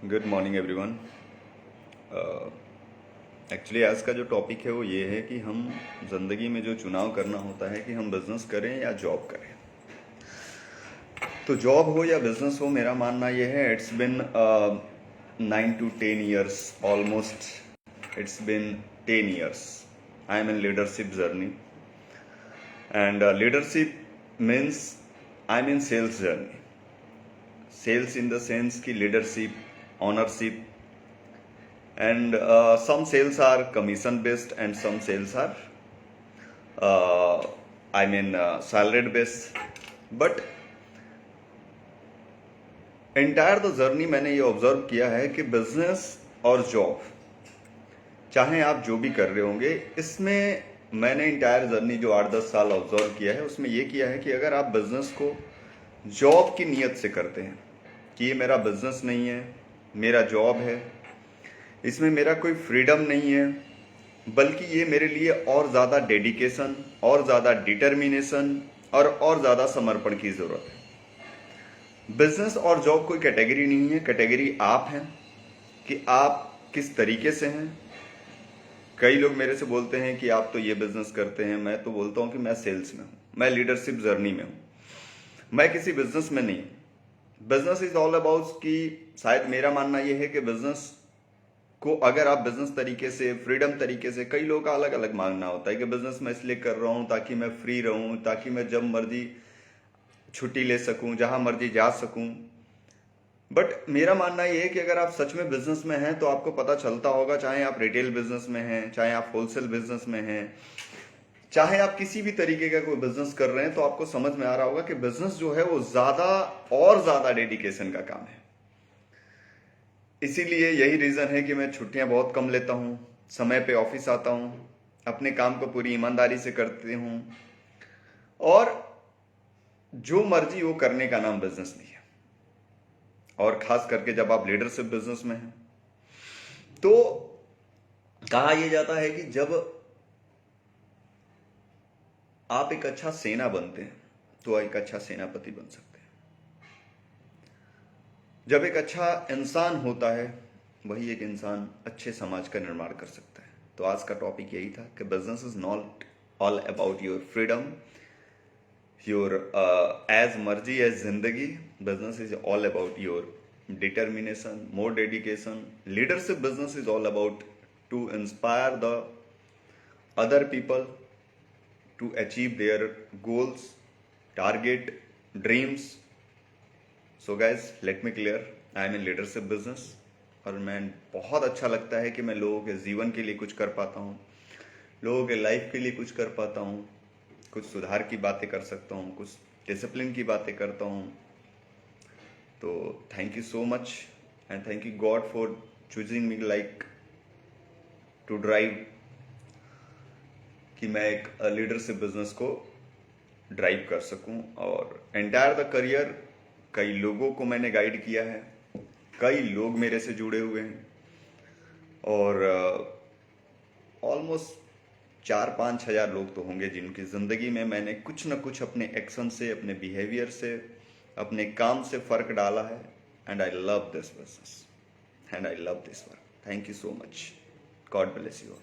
Good morning everyone. Actually आज का जो टॉपिक है वो ये है कि हम ज़िंदगी में जो चुनाव करना होता है कि हम बिज़नेस करें या जॉब करें। तो जॉब हो या बिज़नेस हो, मेरा मानना ये है it's been 9 to 10 years almost. It's been 10 years I am in leadership journey and leadership means I am in sales journey. Sales in the sense की leadership, ownership, and some sales are commission based and some sales are salaried based, but entire the journey मैंने ये observe किया है कि business और job, चाहे आप जो भी कर रहे होंगे, इसमें मैंने इंटायर जर्नी जो 8-10 साल ऑब्जर्व किया है उसमें ये किया है कि अगर आप बिजनेस को जॉब की नीयत से करते हैं कि ये मेरा बिजनेस नहीं है, मेरा जॉब है, इसमें मेरा कोई फ्रीडम नहीं है, बल्कि ये मेरे लिए और ज़्यादा डेडिकेशन, और ज़्यादा डिटर्मिनेशन और ज़्यादा समर्पण की ज़रूरत है। बिजनेस और जॉब कोई कैटेगरी नहीं है, कैटेगरी आप हैं कि आप किस तरीके से हैं। कई लोग मेरे से बोलते हैं कि आप तो ये बिजनेस करते हैं, मैं तो बोलता हूँ कि मैं सेल्स में हूँ, मैं लीडरशिप जर्नी में हूँ, मैं किसी बिजनेस में नहीं। बिजनेस इज ऑल अबाउट कि शायद मेरा मानना यह है कि बिजनेस को अगर आप बिजनेस तरीके से, फ्रीडम तरीके से, कई लोगों का अलग अलग मांगना होता है कि बिजनेस मैं इसलिए कर रहा हूं ताकि मैं फ्री रहूं, ताकि मैं जब मर्जी छुट्टी ले सकूं, जहां मर्जी जा सकूं। बट मेरा मानना यह है कि अगर आप सच में बिजनेस में हैं तो आपको पता चलता होगा, चाहे आप रिटेल बिजनेस में हैं, चाहे आप होलसेल बिजनेस में हैं, चाहे आप किसी भी तरीके का कोई बिजनेस कर रहे हैं, तो आपको समझ में आ रहा होगा कि बिजनेस जो है वो ज्यादा और ज्यादा डेडिकेशन का काम है। इसीलिए यही रीज़न है कि मैं छुट्टियां बहुत कम लेता हूं, समय पे ऑफिस आता हूं, अपने काम को पूरी ईमानदारी से करते हूं, और जो मर्जी वो करने का नाम बिजनेस नहीं है। और खास करके जब आप लीडरशिप बिजनेस में हैं तो कहा यह जाता है कि जब आप एक अच्छा सेना बनते हैं तो एक अच्छा सेनापति बन सकते हैं। जब एक अच्छा इंसान होता है, वही एक इंसान अच्छे समाज का निर्माण कर सकता है। तो आज का टॉपिक यही था कि business is not all about your freedom, your as मर्जी एज जिंदगी। Business is all about your determination, more dedication. Leadership business is all about to inspire the other people to achieve their goals, target, dreams. So guys, let me clear, I am in leadership business और मैं बहुत अच्छा लगता है कि मैं लोगों के जीवन के लिए कुछ कर पाता हूँ, लोगों के लाइफ के लिए कुछ कर पाता हूँ, कुछ सुधार की बातें कर सकता हूँ, कुछ डिसिप्लिन की बातें करता हूँ। तो thank you so much and thank you God for choosing me like to drive, कि मैं एक लीडरशिप बिजनेस को ड्राइव कर सकूं। और एंटायर द करियर कई लोगों को मैंने गाइड किया है, कई लोग मेरे से जुड़े हुए हैं, और ऑलमोस्ट 4-5 हजार लोग तो होंगे जिनकी ज़िंदगी में मैंने कुछ न कुछ अपने एक्शन से, अपने बिहेवियर से, अपने काम से फ़र्क डाला है। And I love this business and I love this work. Thank you so much. God bless you.